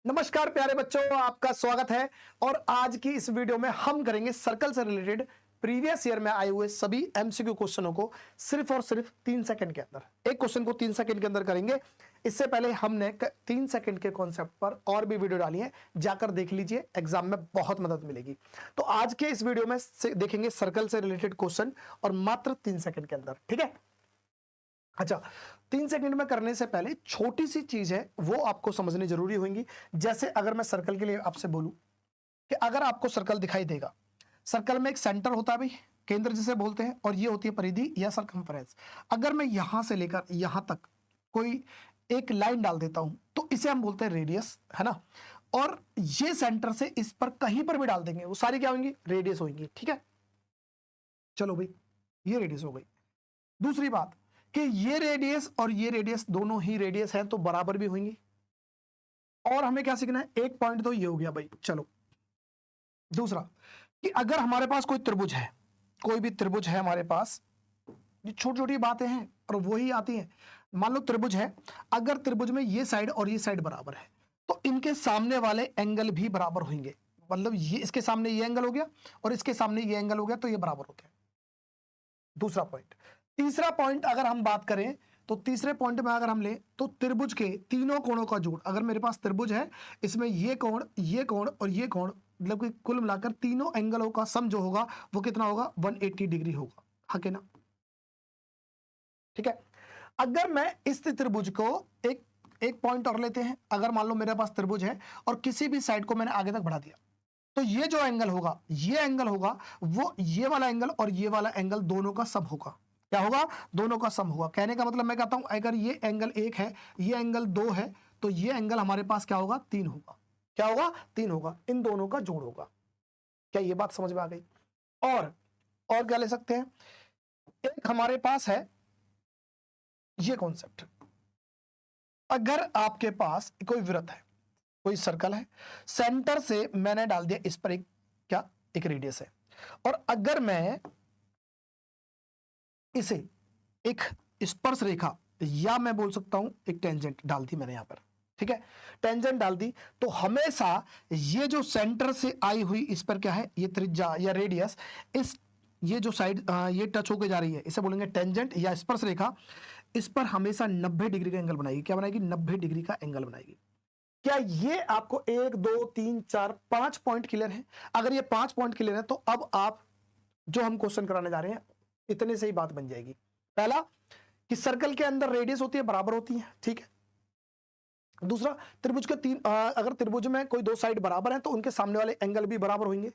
नमस्कार प्यारे बच्चों, आपका स्वागत है। और आज की इस वीडियो में हम करेंगे सर्कल से रिलेटेड प्रीवियस ईयर में आए हुए सभी एमसीक्यू क्वेश्चनों को सिर्फ और सिर्फ 3 सेकंड के अंदर। एक क्वेश्चन को 3 सेकंड के अंदर करेंगे। इससे पहले हमने 3 सेकंड के कॉन्सेप्ट पर और भी वीडियो डाली है, जाकर देख लीजिए, एग्जाम में बहुत मदद मिलेगी। तो आज के इस वीडियो में देखेंगे सर्कल से रिलेटेड क्वेश्चन और मात्र 3 सेकंड के अंदर, ठीक है। अच्छा, 3 सेकंड में करने से पहले छोटी सी चीज है वो आपको समझनी जरूरी होगी। जैसे अगर मैं सर्कल के लिए आपसे बोलूं कि अगर आपको सर्कल दिखाई देगा, सर्कल में एक सेंटर होता है भाई, केंद्र जिसे बोलते हैं, और ये होती है परिधि या सरकमफेरेंस। अगर मैं यहां से लेकर यहां तक कोई एक लाइन डाल देता हूं तो इसे हम बोलते हैं रेडियस, है ना। और ये सेंटर से इस पर कहीं पर भी डाल देंगे, वो सारी क्या होंगी? रेडियस होंगी, ठीक है। चलो भाई, ये रेडियस हो गई। दूसरी बात कि ये रेडियस और ये रेडियस दोनों ही रेडियस है तो बराबर भी होंगी। और हमें क्या सीखना है? एक पॉइंट तो ये हो गया भाई। चलो, दूसरा कि अगर हमारे पास कोई त्रिभुज है, कोई भी त्रिभुज है हमारे पास, ये छोटी छोटी बातें हैं और वही आती हैं। मान लो त्रिभुज है, अगर त्रिभुज में ये साइड और ये साइड बराबर है तो इनके सामने वाले एंगल भी बराबर होंगे। मतलब ये इसके सामने ये एंगल हो गया और इसके सामने ये एंगल हो गया तो ये बराबर होते हैं। दूसरा पॉइंट। तीसरा पॉइंट अगर हम बात करें तो तीसरे पॉइंट में अगर हम ले तो त्रिभुज के तीनों कोणों का जोड़, अगर मेरे पास त्रिभुज है, इसमें ये कोण और ये कोण, मतलब कि कुल मिलाकर तीनों एंगलों का सम जो होगा वो कितना होगा? 180 डिग्री होगा। हाँ के ना? ठीक है। अगर मैं इस त्रिभुज को एक एक पॉइंट और लेते हैं, अगर मान लो मेरे पास त्रिभुज है और किसी भी साइड को मैंने आगे तक बढ़ा दिया तो ये जो एंगल होगा, ये एंगल होगा, वो ये वाला एंगल और ये वाला एंगल दोनों का सम होगा। क्या होगा? दोनों का सम होगा। कहने का मतलब मैं कहता हूं अगर ये एंगल 1 है, ये एंगल 2 है, तो ये एंगल हमारे पास क्या होगा? 3 होगा। क्या होगा? 3 होगा। इन दोनों का जोड़ होगा। क्या ये बात समझ में आ गई? और क्या ले सकते हैं? एक हमारे पास है ये कॉन्सेप्ट। अगर आपके पास कोई वृत्त है, कोई सर्कल है, सेंटर से मैंने डाल दिया इस पर एक क्या? एक रेडियस है। और अगर मैं इसे एक स्पर्श रेखा या मैं बोल सकता हूं एक टेंजेंट डाल दी मैंने यहां पर, ठीक है, टेंजेंट डाल दी, तो हमेशा ये जो सेंटर से आई हुई इस पर क्या है? ये त्रिज्या या रेडियस, इस ये जो साइड ये टच होकर जा रही है, इसे बोलेंगे टेंजेंट या स्पर्श रेखा। इस पर हमेशा 90 डिग्री का एंगल बनाएगी। क्या बनाएगी? 90 डिग्री का एंगल बनाएगी। क्या ये आपको 1 2 3 4 5 पॉइंट क्लियर है? अगर ये 5 पॉइंट क्लियर है तो अब आप जो हम क्वेश्चन कराने जा रहे हैं इतने से ही बात बन जाएगी। पहला कि सर्कल के अंदर रेडियस होती है, बराबर होती है, ठीक है। दूसरा, त्रिभुज के अगर त्रिभुज में कोई दो साइड बराबर है तो उनके सामने वाले एंगल भी बराबर होंगे।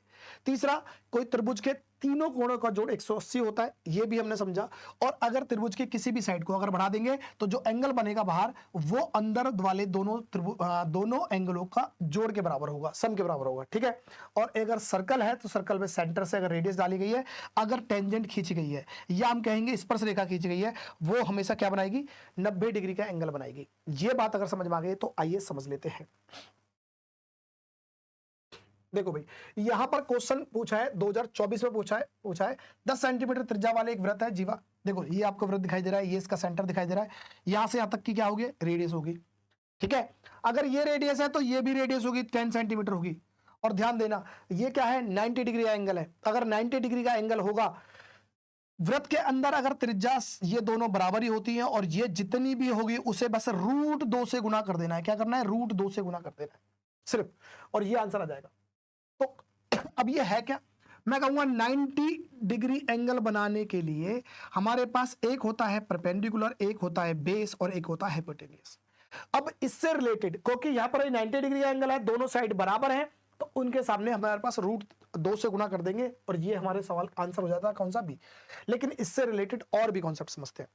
तीसरा, कोई त्रिभुज के तीनों कोणों का जोड़ 180 होता है, ये भी हमने समझा। और अगर त्रिभुज के किसी भी साइड को अगर बढ़ा देंगे तो जो एंगल बनेगा बाहर, वो अंदर वाले दोनों एंगलों का जोड़ के बराबर होगा, सम के बराबर होगा, ठीक है। और अगर सर्कल है तो सर्कल में सेंटर से अगर रेडियस डाली गई है, अगर टेंजेंट खींची गई है या हम कहेंगे स्पर्श रेखा खींची गई है, वो हमेशा क्या बनाएगी? 90 डिग्री का एंगल बनाएगी। ये बात अगर समझ में आ गई तो आइए समझ लेते हैं। देखो भाई, यहां पर क्वेश्चन पूछा है 2024 में पूछा है 10 सेंटीमीटर त्रिज्या वाले एक वृत्त है जीवा। देखो ये आपको वृत्त दिखाई दे रहा है, ये इसका सेंटर दिखाई दे रहा है, यहां से यहां तक की क्या होगी? रेडियस होगी, ठीक है। अगर ये रेडियस है तो ये भी रेडियस होगी, 10 सेंटीमीटर होगी। और ध्यान देना, ये क्या है? 90 डिग्री का एंगल है। अगर 90 डिग्री का एंगल होगा वृत्त के अंदर, अगर त्रिज्या ये दोनों बराबर ही होती है और ये जितनी भी होगी उसे बस √2 से गुना कर देना है। क्या करना है? √2 से गुना कर देना है सिर्फ, और ये आंसर आ जाएगा। तो अब ये है क्या? मैं कहूंगा 90 डिग्री एंगल बनाने के लिए हमारे पास एक होता है परपेंडिकुलर, एक होता है बेस और एक होता है हाइपोटेन्यूज। अब इससे रिलेटेड, क्योंकि यहां पर 90 डिग्री का एंगल है, दोनों साइड बराबर है, तो उनके सामने हमारे पास √2 से गुना कर देंगे और ये हमारे सवाल आंसर हो जाता है। कौन सा? भी। लेकिन इससे रिलेटेड और भी कॉन्सेप्ट समझते हैं,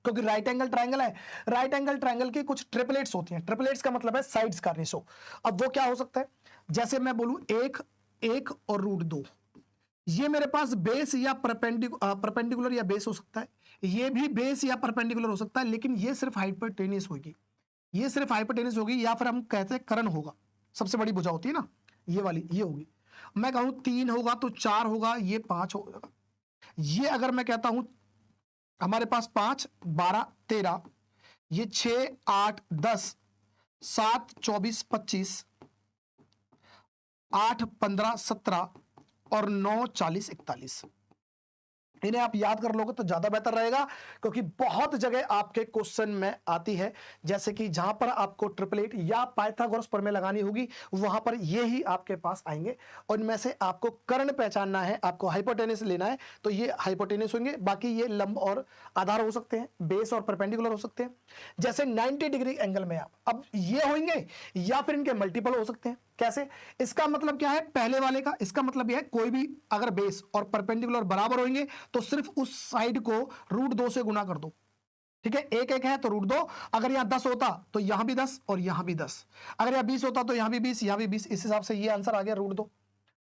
क्योंकि राइट एंगल ट्रायंगल है। राइट एंगल ट्रायंगल की कुछ ट्रिपलेट्स होती हैं। ट्रिपलेट्स का मतलब है साइड्स का रेशो। अब वो क्या हो सकता है? जैसे मैं बोलूं 1 और √2, ये मेरे पास बेस या परपेंडिकुलर या बेस हो सकता है, ये भी बेस या परपेंडिकुलर हो सकता है, लेकिन ये सिर्फ हाइपोटेन्यूज होगी, ये सिर्फ हाइपोटेन्यूज होगी, या फिर हम कहते हैं कर्ण होगा। सबसे बड़ी भुजा होती है ना, ये वाली, ये होगी। मैं कहूं 3 होगा तो 4 होगा, ये 5 होगा। ये अगर मैं कहता हूं हमारे पास 5 12 13, ये 6 8 10, 7, 24, 25, 8, 15, 17 और 9, 40, 41। इन्हें आप याद कर लोगे तो ज्यादा बेहतर रहेगा, क्योंकि बहुत जगह आपके क्वेश्चन में आती है, जैसे कि जहां पर आपको ट्रिपलेट या पाइथागोरस प्रमेय लगानी होगी वहां पर ये ही आपके पास आएंगे, और इनमें से आपको कर्ण पहचानना है, आपको हाइपोटेनस लेना है, तो ये हाइपोटेनस होंगे, बाकी ये लंब और आधार हो सकते हैं, बेस और परपेंडिकुलर हो सकते हैं। जैसे 90 डिग्री एंगल में आप अब ये होंगे या फिर इनके मल्टीपल हो सकते हैं। कैसे? इसका मतलब क्या है पहले वाले का? इसका मतलब यह है कोई भी अगर बेस और परपेंडिकुलर बराबर होंगे तो सिर्फ उस साइड को √2 से गुना कर दो। ठीक है, एक एक है तो √2। अगर यहां 10 होता तो यहां भी 10 और यहां भी 10। अगर यहां 20 होता तो यहां भी 20, यहां भी 20। इस हिसाब से ये आंसर आ गया √2,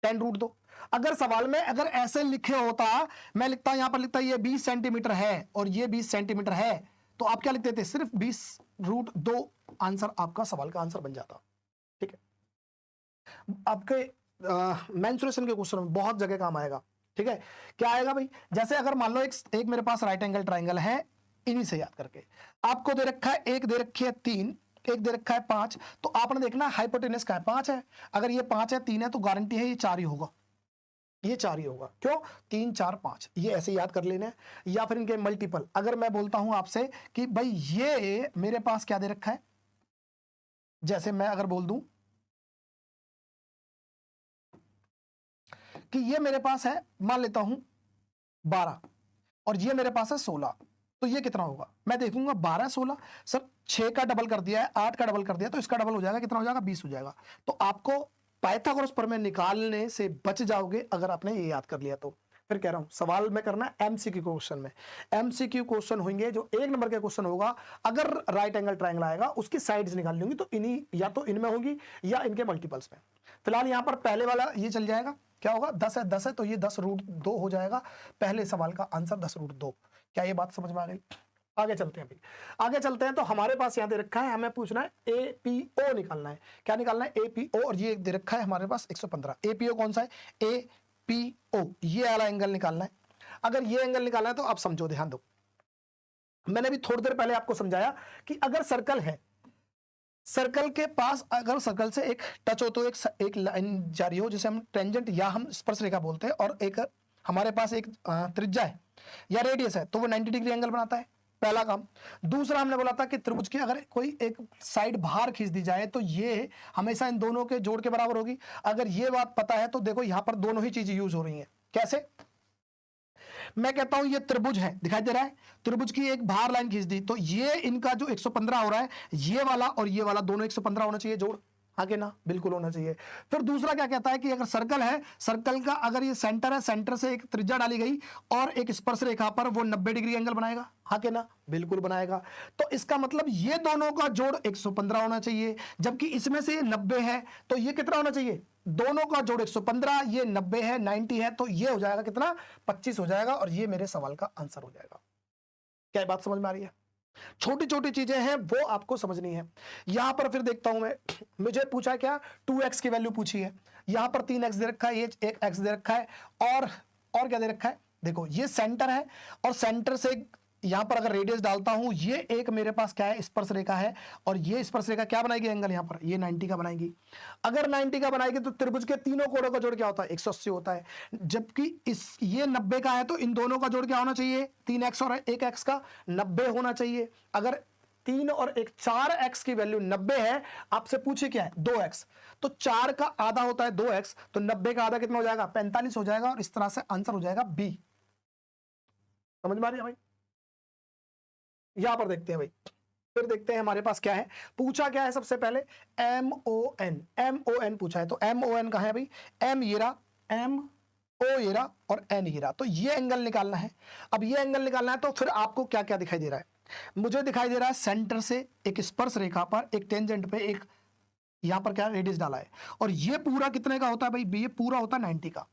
10 √2। अगर सवाल में अगर ऐसे लिखे होता, मैं लिखता यहां पर लिखता ये 20 सेंटीमीटर है और ये 20 सेंटीमीटर है, तो आप क्या लिखते थे? सिर्फ 20 √2 आंसर आपका सवाल का आंसर बन जाता। ठीक है, आपके मेंसुरेशन के क्वेश्चन में बहुत जगह काम आएगा। ठीक है, क्या आएगा भाई? जैसे अगर मान लो एक मेरे पास राइट एंगल ट्राइंगल है, इन्हीं से याद करके आपको दे रखा है, एक दे रखी है 3, एक दे रखा है 5, तो आपने देखना हाइपोटेनस का है 5 है। अगर ये 5 है, 3 है, तो गारंटी है ये 4 ही होगा, ये 4 ही होगा। क्यों? 3, 4, 5 ये ऐसे याद कर लेना है। या फिर इनके मल्टीपल, अगर मैं बोलता हूं आपसे कि भाई ये मेरे पास क्या दे रखा है, जैसे मैं अगर बोल दूं कि ये मेरे पास है, मान लेता हूं 12, और ये मेरे पास है 16, तो ये कितना होगा? मैं देखूंगा 12, 16, सर 6 का डबल कर दिया है, 8 का डबल कर दिया, तो इसका डबल हो जाएगा, कितना हो जाएगा? 20 हो जाएगा। तो आपको पाइथागोरस प्रमेय निकालने से बच जाओगे अगर आपने ये याद कर लिया तो। फिर कह रहा हूं सवाल में करना एमसीक्यू क्वेश्चन में। एमसीक्यू क्वेश्चन होंगे जो 1 नंबर के क्वेश्चन होगा, अगर राइट एंगल ट्रायंगल आएगा उसकी साइड्स निकालनी होंगी, तो इन्हीं या तो इनमें होगी या इनके मल्टीपल्स में। फिलहाल यहां पर पहले वाला ये चल जाएगा, क्या होगा? 10 है, 10 है, तो ये 10 √2 हो जाएगा। पहले सवाल का आंसर 10 √2। क्या ये बात समझ में आ गई? आगे चलते हैं। आगे चलते हैं तो हमारे पास यहां दे रखा है, हमें पूछना है एपीओ निकालना है। क्या निकालना है? एपीओ, और ये दे रखा है हमारे पास 115। एपीओ कौन सा है? एपीओ, ये वाला एंगल निकालना है। अगर ये एंगल निकालना है तो आप समझो, ध्यान दो, मैंने भी थोड़ी देर पहले आपको समझाया कि अगर सर्कल है, सर्कल के पास अगर सर्कल से एक टच हो तो एक लाइन जारी हो, जिसे हम टेंजेंट या हम स्पर्श रेखा बोलते हैं, और एक हमारे पास एक त्रिज्या है या रेडियस है, तो वो 90 डिग्री एंगल बनाता है, पहला काम। दूसरा हमने बोला था कि त्रिभुज की अगर कोई एक साइड बाहर खींच दी जाए तो ये हमेशा इन दोनों के जोड़ के बराबर होगी। अगर ये बात पता है तो देखो यहां पर दोनों ही चीजें यूज हो रही हैं। कैसे? मैं कहता हूं ये त्रिभुज है, दिखाई दे रहा है, त्रिभुज की एक बाहर लाइन खींच दी, तो ये इनका जो 115 हो रहा है, ये वाला और ये वाला दोनों 115 होना चाहिए जोड़, आगे ना? बिल्कुल होना चाहिए। फिर दूसरा क्या कहता है कि अगर सर्कल है, सर्कल का अगर ये सेंटर है, सेंटर से एक त्रिज्या डाली गई और एक स्पर्श रेखा पर, वो 90 डिग्री एंगल बनाएगा, हाँ के ना? बिल्कुल बनाएगा। तो इसका मतलब ये दोनों का जोड़ 115 होना चाहिए, जबकि इसमें से ये 90 है, तो ये कितना होना चाहिए? दोनों का जोड़ 115, ये 90 है, 90 है, तो ये हो जाएगा कितना? 25 हो जाएगा, और ये मेरे सवाल का आंसर हो जाएगा। क्या बात समझ में आ रही है? छोटी छोटी चीजें हैं, वो आपको समझनी है। यहां पर फिर देखता हूं मैं, मुझे पूछा है क्या? 2x की वैल्यू पूछी है, यहां पर 3x दे रखा है, ये एक x दे रखा है, और क्या दे रखा है? देखो ये सेंटर है, और सेंटर से यहां पर अगर रेडियस डालता हूं, ये एक मेरे पास क्या है? स्पर्श रेखा है, और ये स्पर्श रेखा क्या बनाएगी एंगल? यहां पर ये 90 का बनाएगी। अगर 90 का बनाएगी तो त्रिभुज के तीनों कोणों का जोड़ क्या होता है? 180 होता है। जबकि इस ये 90 का है, तो इन दोनों का जोड़ क्या होना चाहिए? 3x और 1x का 90 होना चाहिए। अगर 3 और 1 4x की वैल्यू 90 है, आपसे पूछे क्या है? 2x, तो 4 का आधा होता है 2x, तो 90 का आधा कितना हो जाएगा? 45 हो जाएगा, और इस तरह से आंसर हो जाएगा बी। समझ में आ रही है भाई? यहां पर देखते हैं भाई, फिर देखते हैं हमारे पास क्या है। पूछा क्या है? सबसे पहले MON पूछा है, तो MON कहां है भाई? M ये रहा, MO ये रहा, और N ये रहा, तो ये एंगल निकालना है। अब ये एंगल निकालना है तो फिर आपको क्या क्या दिखाई दे रहा है? मुझे दिखाई दे रहा है सेंटर से एक स्पर्श रेखा पर, एक टेंजेंट पे, एक यहां पर क्या रेडियस डाला है, और ये पूरा कितने का होता है भाई? ये पूरा होता है 90 का।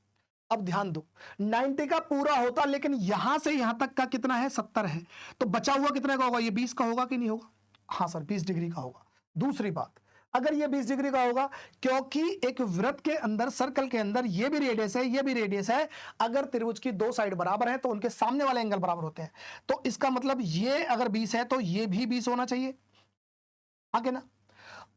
अब ध्यान दो, 90 का पूरा होता, लेकिन यहां से यहां तक का कितना है? 70 है, तो बचा हुआ कितने का होगा? ये 20 का होगा कि नहीं होगा? हाँ सर, 20 डिग्री का होगा। दूसरी बात, अगर ये 20 डिग्री का होगा, क्योंकि एक वृत्त के अंदर, सर्कल के अंदर ये भी रेडियस है, ये भी रेडियस है, अगर त्रिभुज की दो साइड बराबर है तो उनके सामने वाले एंगल बराबर होते हैं, तो इसका मतलब ये अगर 20 है तो ये भी 20 होना चाहिए, आगे ना?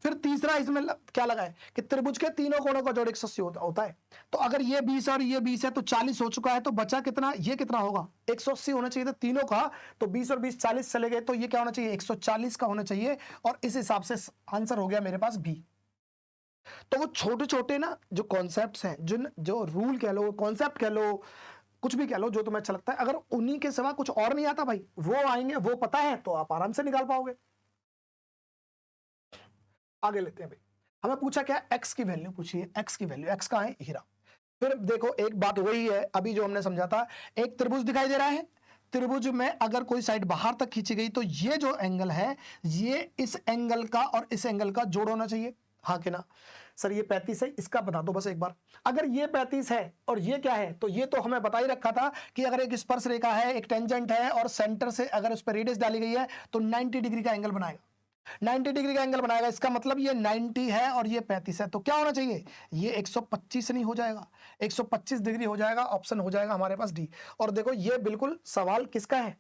फिर तीसरा इसमें क्या लगा है कि त्रिभुज के तीनों कोणों का जोड़ 180 होता है। तो अगर ये 20 और ये 20 है तो 40 हो चुका है, तो बचा कितना, ये कितना होगा, 180 होना चाहिए था तीनों का। तो 20 और 20 40 चले गए, तो ये क्या होना चाहिए, 140 का होना चाहिए। और इस हिसाब से आंसर हो गया मेरे पास बी। तो वो छोटे छोटे ना जो कॉन्सेप्ट्स हैं, जो रूल कह लो, कॉन्सेप्ट कह लो, कुछ भी कह लो, जो तुम्हें अच्छा लगता है, अगर उन्हीं के सिवा कुछ और नहीं आता भाई, वो आएंगे, वो पता है तो आप आराम से निकाल पाओगे। आगे लेते हैं भाई, हमें पूछा क्या, एक्स की वैल्यू पूछी है। एक्स की वैल्यू, एक्स कहां है, हीरा। फिर देखो एक बात वही है अभी जो हमने समझा था, एक त्रिभुज दिखाई दे रहा है, त्रिभुज में अगर कोई साइड बाहर तक खींची गई तो ये जो एंगल है, ये इस एंगल का और इस एंगल का जोड़ होना चाहिए, हाँ कि ना। सर ये 35 है, इसका बता दो बस एक बार। अगर ये 35 है और ये क्या है, तो ये तो हमें बता ही रखा था कि अगर एक स्पर्श रेखा है, एक टेंजेंट है और सेंटर से अगर उस पर रेडियस डाली गई है तो 90 डिग्री का एंगल बनाएगा, 90 डिग्री का एंगल बनाएगा। इसका मतलब ये 90 है और ये 35 है, तो क्या होना चाहिए, ये 125 नहीं हो जाएगा, 125 डिग्री हो जाएगा। ऑप्शन हो जाएगा हमारे पास डी। और देखो ये बिल्कुल सवाल किसका है,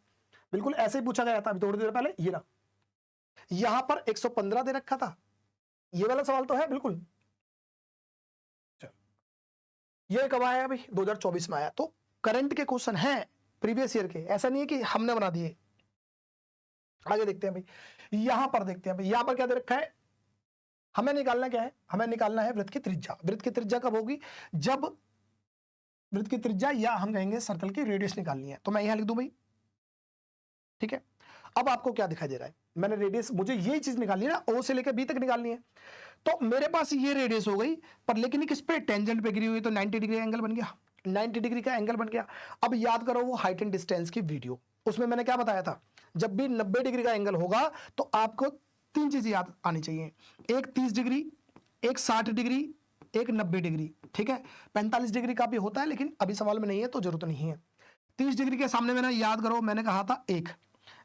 बिल्कुल ऐसे ही पूछा गया था अभी थोड़ी देर पहले, ये रहा, यहां पर 115 दे रखा था, ये वाला सवाल तो है बिल्कुल। ये कब आया भाई, 2024 में आया। तो करंट के क्वेश्चन है प्रीवियस ईयर के, ऐसा नहीं है कि हमने बना दिए। आगे देखते हैं भाई, यहां पर देखते हैं भाई, यहां पर क्या दे रखा है, हमें निकालना क्या है, हमें निकालना है वृत्त की त्रिज्या। वृत्त की त्रिज्या कब होगी, जब वृत्त की त्रिज्या या हम कहेंगे सर्कल की रेडियस निकालनी है। तो मैं यहां लिख दूं भाई, ठीक है। अब आपको क्या दिखाई दे रहा है, मैंने रेडियस, मुझे यही चीज निकालनी है ना, ओ से लेकर बी तक निकालनी है। तो मेरे पास ये रेडियस हो गई, पर लेकिन किस पे, टेंजेंट पे गिरी हुई, तो 90 डिग्री एंगल बन गया, 90 डिग्री का एंगल बन गया। अब याद करो वो हाइट एंड डिस्टेंस की वीडियो, उसमें मैंने क्या बताया था, जब भी 90 डिग्री का एंगल होगा तो आपको तीन चीजें याद आनी चाहिए, एक 30 डिग्री, एक 60 डिग्री, एक 90 डिग्री, ठीक है। 45 डिग्री का भी होता है लेकिन अभी सवाल में नहीं है तो जरूरत नहीं है। 30 डिग्री के सामने मैंने, याद करो मैंने कहा था 1,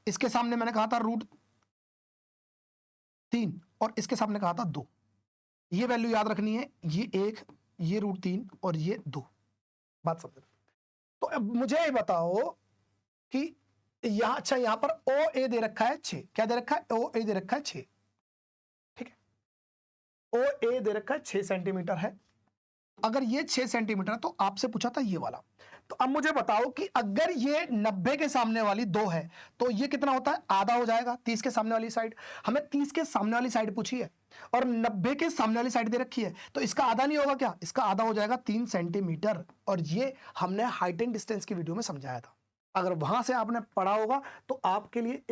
इसके सामने मैंने कहा था √3 और इसके सामने कहा था 2। ये वैल्यू याद रखनी है, ये 1, ये √3 और ये 2। बात समझ। तो अब मुझे बताओ कि यहां, अच्छा यहां पर ओ ए दे रखा है 6, क्या दे रखा है, ओ ए दे रखा है 6, ठीक है। ओ ए दे रखा है 6 सेंटीमीटर है। अगर ये 6 सेंटीमीटर है तो आपसे पूछा था ये वाला। तो अब मुझे बताओ कि अगर ये 90 के सामने वाली 2 है तो ये कितना होता है, आधा हो जाएगा 30 के सामने वाली साइड। हमें 30 के सामने वाली साइड पूछी है और 90 के सामने वाली साइड दे रखी है, तो इसका आधा नहीं होगा क्या, इसका आधा हो जाएगा 3 सेंटीमीटर। और ये हमने हाइट एंड डिस्टेंस की वीडियो में समझाया था, अगर वहां से आपने पढ़ा होगा तो आपके लिए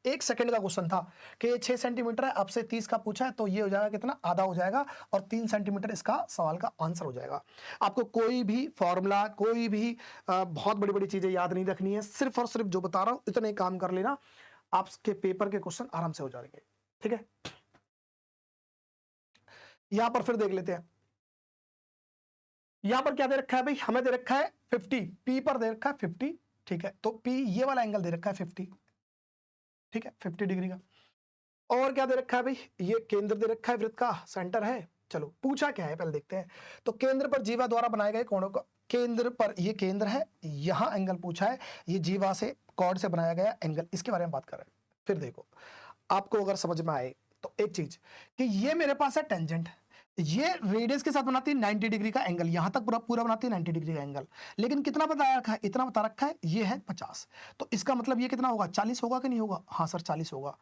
एक सेकंड का क्वेश्चन था कि ये 6 सेंटीमीटर है, आपसे 30 का पूछा है, तो ये हो जाएगा कितना, आधा हो जाएगा और 3 सेंटीमीटर इसका सवाल का आंसर हो जाएगा। आपको कोई भी फॉर्मूला, कोई भी बहुत बड़ी बड़ी चीजें याद नहीं रखनी है, सिर्फ और सिर्फ जो बता रहा हूं इतने काम कर लेना, आपके पेपर के क्वेश्चन आराम से हो जाएंगे, ठीक है। यहां पर फिर देख लेते हैं, यहां पर क्या दे रखा है भाई, हमें दे रखा है 50, पी पर दे रखा है 50, ठीक है। तो पी ये वाला एंगल दे रखा है 50, ठीक है, 50 डिग्री का। और क्या दे रखा है भाई, ये केंद्र दे रखा है, वृत्त का सेंटर है। चलो पूछा क्या है पहले देखते हैं। तो केंद्र पर जीवा द्वारा बनाए गए कोणों का, केंद्र पर ये केंद्र है, यहां एंगल पूछा है, ये जीवा से कॉर्ड से बनाया गया एंगल, इसके बारे में बात कर रहे हैं। फिर देखो आपको अगर समझ में आए तो एक चीज कि ये मेरे पास है टेंजेंट, ये रेडियस के साथ बनाती है 90 डिग्री का एंगल, यहां तक पूरा पूरा बनाती है 90 डिग्री का एंगल, लेकिन कितना बता रखा है, इतना बता रखा है, ये है 50। तो इसका मतलब ये कितना होगा, 40 होगा कि नहीं होगा, हाँ सर 40 होगा।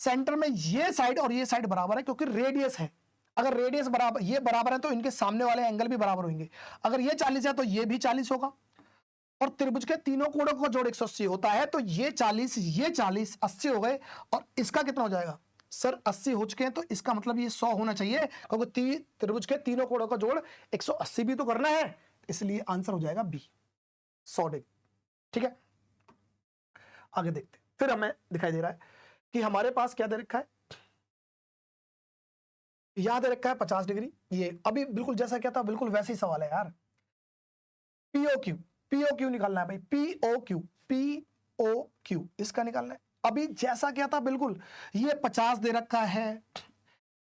सेंटर में ये साइड और ये साइड बराबर है क्योंकि रेडियस है, अगर रेडियस बराबर, ये बराबर है तो इनके सामने वाले एंगल भी बराबर होंगे। अगर ये 40 है तो ये भी 40 होगा। और त्रिभुज के तीनों कोणों का जोड़ 180 होता है, तो ये 40, ये 40, 80 हो गए। और इसका कितना हो जाएगा, सर 80 हो चुके हैं, तो इसका मतलब ये 100 होना चाहिए क्योंकि त्रिभुज के तीनों कोणों का जोड़ 180 भी तो करना है, इसलिए आंसर हो जाएगा बी, 100 डिग्री, ठीक है। आगे देखते हैं, फिर हमें दिखाई दे रहा है कि हमारे पास क्या दे रखा है, यहां दे रखा है 50 डिग्री, ये अभी बिल्कुल जैसा क्या था बिल्कुल वैसे ही सवाल है यार। पीओक्यू, पीओक्यू निकालना है भाई, पीओक्यू, पीओक्यू इसका निकालना है। अभी जैसा क्या था बिल्कुल, ये 50 दे रखा है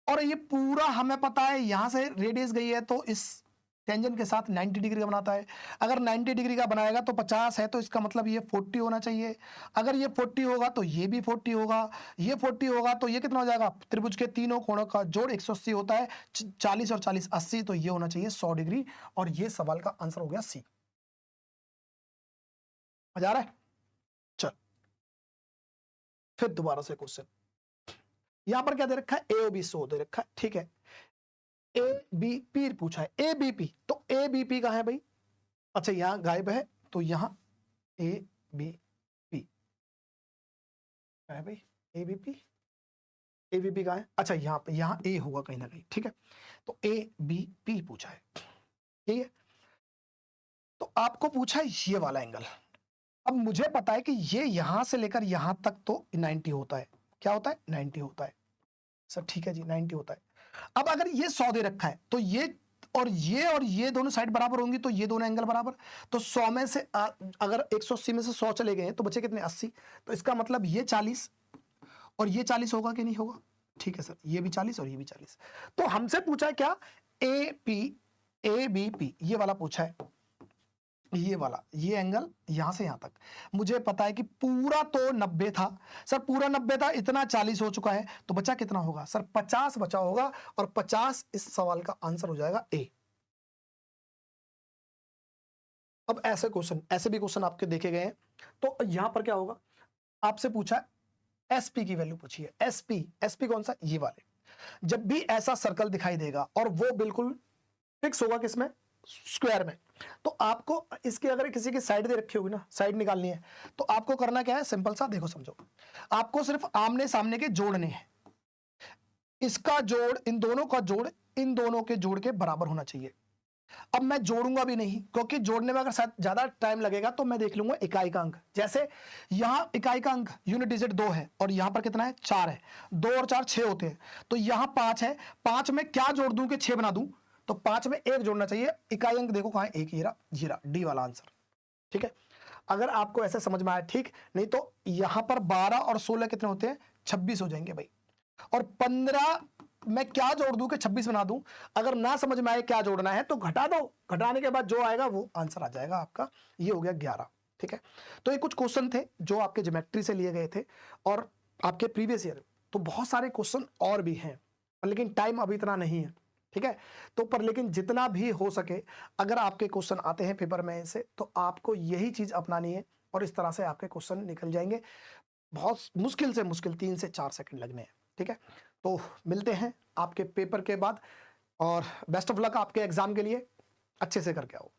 और ये पूरा हमें पता है यहां से रेडियस गई है, तो इस टेंजेंट के साथ 90 डिग्री का बनाता है। अगर 90 डिग्री का बनाएगा तो 50 है, तो इसका मतलब ये 40 होना चाहिए। अगर ये 40 होगा तो ये भी 40 होगा, ये 40 होगा तो ये कितना हो जाएगा, त्रिभुज के तीनों कोणों का जोड़ 180 होता है, 40 और 40 80, तो ये होना चाहिए 100 डिग्री, और ये सवाल का आंसर हो गया सी। मजा आ रहा है? चल फिर दोबारा से क्वेश्चन, यहां पर क्या दे रखा है, ए बी 100 दे रखा है, ठीक है। ए बी पी पूछा है, ए बी पी, तो ए बी पी कहां है भाई, अच्छा यहां गायब है, तो यहां ए बी पी है भाई, A B P, A B P कहां है, अच्छा यहां पे, यहां ए होगा कहीं ना कहीं, ठीक है। तो ए बी पी पूछा है, ठीक है। तो आपको पूछा है ये वाला एंगल, अब मुझे पता है कि ये यहां से लेकर यहां तक तो 90 होता है, क्या होता है, 90 होता है सर, ठीक है जी 90 होता है। अब अगर ये 100 दे रखा है, तो ये और ये दोनों साइड बराबर होंगी, तो ये दोनों एंगल बराबर, तो 100 में से अगर 180 में से 100 चले गए तो बचे कितने, 80, तो इसका मतलब ये 40 और ये 40 होगा कि नहीं होगा, ठीक है सर, ये भी 40 और ये भी 40। तो हमसे पूछा है क्या, ए बी पी ये वाला पूछा है, ये वाला, ये एंगल यहां से यहां तक, मुझे पता है कि पूरा तो 90 था सर, पूरा 90 था, इतना 40 हो चुका है, तो बचा कितना होगा सर, 50 बचा होगा, और 50 इस सवाल का आंसर हो जाएगा ए। अब ऐसे क्वेश्चन, ऐसे भी क्वेश्चन आपके देखे गए हैं, तो यहां पर क्या होगा, आपसे पूछा है एसपी की वैल्यू पूछी है, एसपी, एसपी कौन सा, ये वाले, जब भी ऐसा सर्कल दिखाई देगा और वो बिल्कुल फिक्स होगा किसमें, स्क्वायर में, तो आपको इसकी अगर किसी की साइड दे रखी होगी ना, साइड निकालनी है, तो आपको करना क्या है, सिंपल सा, देखो समझो, आपको सिर्फ आमने सामने के जोड़ने हैं, इसका जोड़, इन दोनों का जोड़, इन दोनों के जोड़ के बराबर होना चाहिए। अब मैं जोड़ूंगा भी नहीं, क्योंकि जोड़ने में अगर ज्यादा टाइम लगेगा तो मैं देख लूंगा इकाई का अंक, जैसे यहां इकाई का अंक यूनिट डिजिट 2 है, और यहां पर कितना है, 4 है, 2 और 4 6 होते हैं, तो यहां 5 है, 5 में क्या जोड़ दूं कि 6 बना दूं, तो 5 में 1 जोड़ना चाहिए, इकाई अंक देखो कहां है, एक, ये रहा डी वाला आंसर, ठीक है। अगर आपको ऐसे समझ में आया ठीक, नहीं तो यहां पर 12 और 16 कितने होते हैं, 26 हो जाएंगे भाई, और 15 मैं क्या जोड़ दूं कि 26 बना दूं, अगर ना समझ में आए क्या जोड़ना है तो घटा दो, घटाने के बाद जो आएगा वो आंसर आ जाएगा आपका, ये हो गया 11, ठीक है। तो ये कुछ क्वेश्चन थे जो आपके ज्योमेट्री से लिए गए थे, और आपके प्रीवियस ईयर तो बहुत सारे क्वेश्चन और भी हैं, लेकिन टाइम अभी इतना नहीं है, ठीक है। तो पर लेकिन जितना भी हो सके, अगर आपके क्वेश्चन आते हैं पेपर में से, तो आपको यही चीज अपनानी है, और इस तरह से आपके क्वेश्चन निकल जाएंगे, बहुत मुश्किल से मुश्किल 3 से 4 सेकंड लगने हैं, ठीक है। तो मिलते हैं आपके पेपर के बाद, और बेस्ट ऑफ लक आपके एग्जाम के लिए, अच्छे से करके आओ।